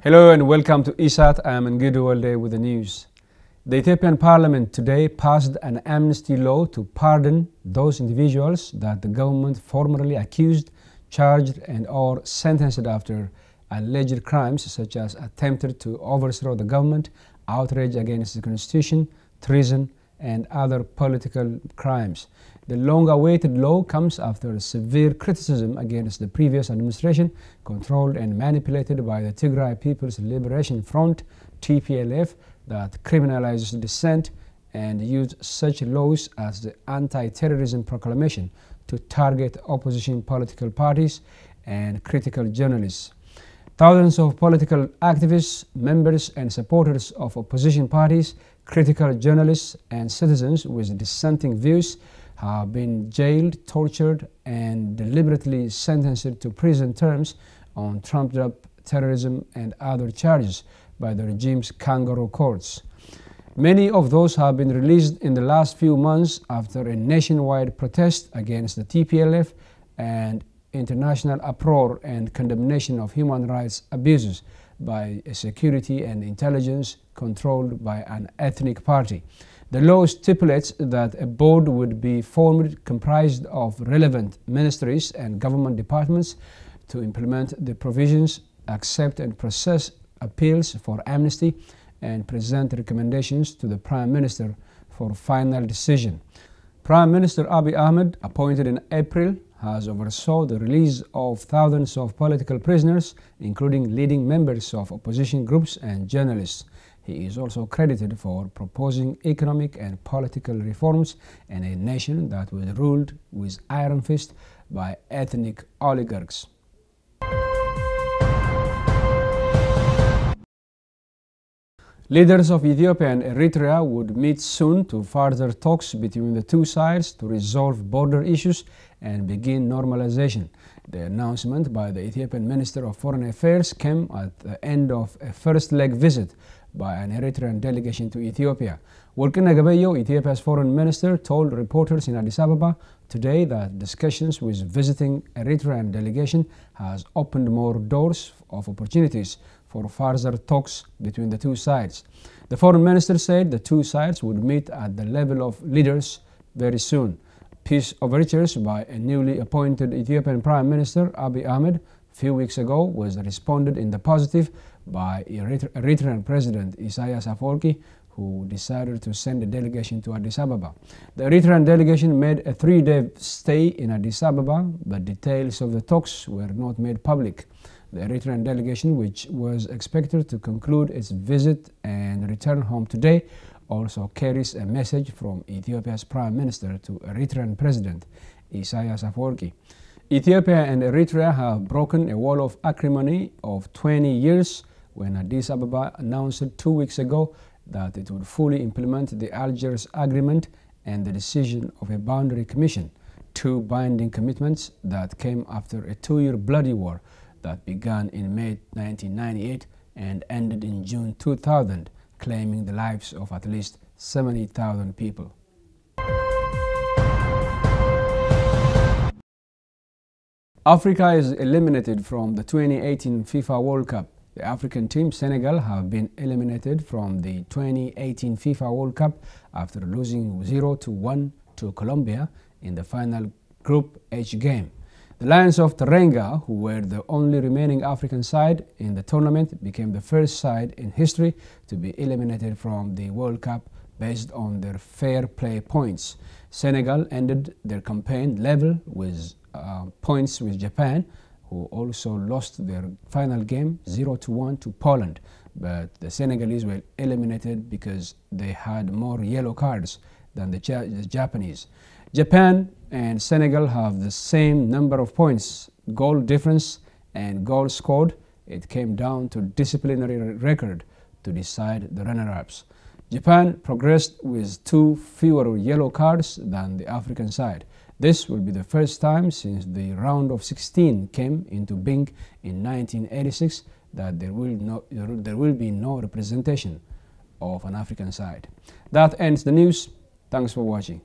Hello and welcome to ESAT. I am Ngudu Walde with the news. The Ethiopian parliament today passed an amnesty law to pardon those individuals that the government formerly accused, charged and/or sentenced after alleged crimes such as attempted to overthrow the government, outrage against the constitution, treason and other political crimes. The long-awaited law comes after severe criticism against the previous administration, controlled and manipulated by the Tigray People's Liberation Front, TPLF, that criminalizes dissent and used such laws as the Anti-Terrorism Proclamation to target opposition political parties and critical journalists. Thousands of political activists, members and supporters of opposition parties, critical journalists and citizens with dissenting views have been jailed, tortured and deliberately sentenced to prison terms on trumped-up terrorism and other charges by the regime's kangaroo courts. Many of those have been released in the last few months after a nationwide protest against the TPLF and international uproar and condemnation of human rights abuses by a security and intelligence controlled by an ethnic party. The law stipulates that a board would be formed comprised of relevant ministries and government departments to implement the provisions, accept and process appeals for amnesty, and present recommendations to the Prime Minister for final decision. Prime Minister Abiy Ahmed, appointed in April, has oversaw the release of thousands of political prisoners, including leading members of opposition groups and journalists. He is also credited for proposing economic and political reforms in a nation that was ruled with iron fist by ethnic oligarchs. Leaders of Ethiopia and Eritrea would meet soon to further talks between the two sides to resolve border issues and begin normalization. The announcement by the Ethiopian Minister of Foreign Affairs came at the end of a first-leg visit by an Eritrean delegation to Ethiopia. Workina Gabayo, Ethiopia's foreign minister, told reporters in Addis Ababa today that discussions with visiting Eritrean delegation has opened more doors of opportunities for further talks between the two sides. The foreign minister said the two sides would meet at the level of leaders very soon. Peace overtures by a newly appointed Ethiopian Prime Minister Abiy Ahmed a few weeks ago was responded in the positive by Eritrean President Isaias Afwerki, who decided to send a delegation to Addis Ababa. The Eritrean delegation made a 3-day stay in Addis Ababa, but details of the talks were not made public. The Eritrean delegation, which was expected to conclude its visit and return home today, also carries a message from Ethiopia's Prime Minister to Eritrean President Isaias Afwerki. Ethiopia and Eritrea have broken a wall of acrimony of 20 years when Addis Ababa announced 2 weeks ago that it would fully implement the Algiers Agreement and the decision of a boundary commission, two binding commitments that came after a 2-year bloody war that began in May 1998 and ended in June 2000, claiming the lives of at least 70,000 people. Africa is eliminated from the 2018 FIFA World Cup. The African team Senegal have been eliminated from the 2018 FIFA World Cup after losing 0-1 to Colombia in the final Group H game. The Lions of Teranga, who were the only remaining African side in the tournament, became the first side in history to be eliminated from the World Cup based on their fair play points. Senegal ended their campaign level with points with Japan, who also lost their final game 0-1 to Poland, but the Senegalese were eliminated because they had more yellow cards than the Japanese. Japan and Senegal have the same number of points, goal difference and goals scored. It came down to disciplinary record to decide the runner-ups. Japan progressed with 2 fewer yellow cards than the African side. This will be the first time since the round of 16 came into being in 1986 that there will be no representation of an African side. That ends the news. Thanks for watching.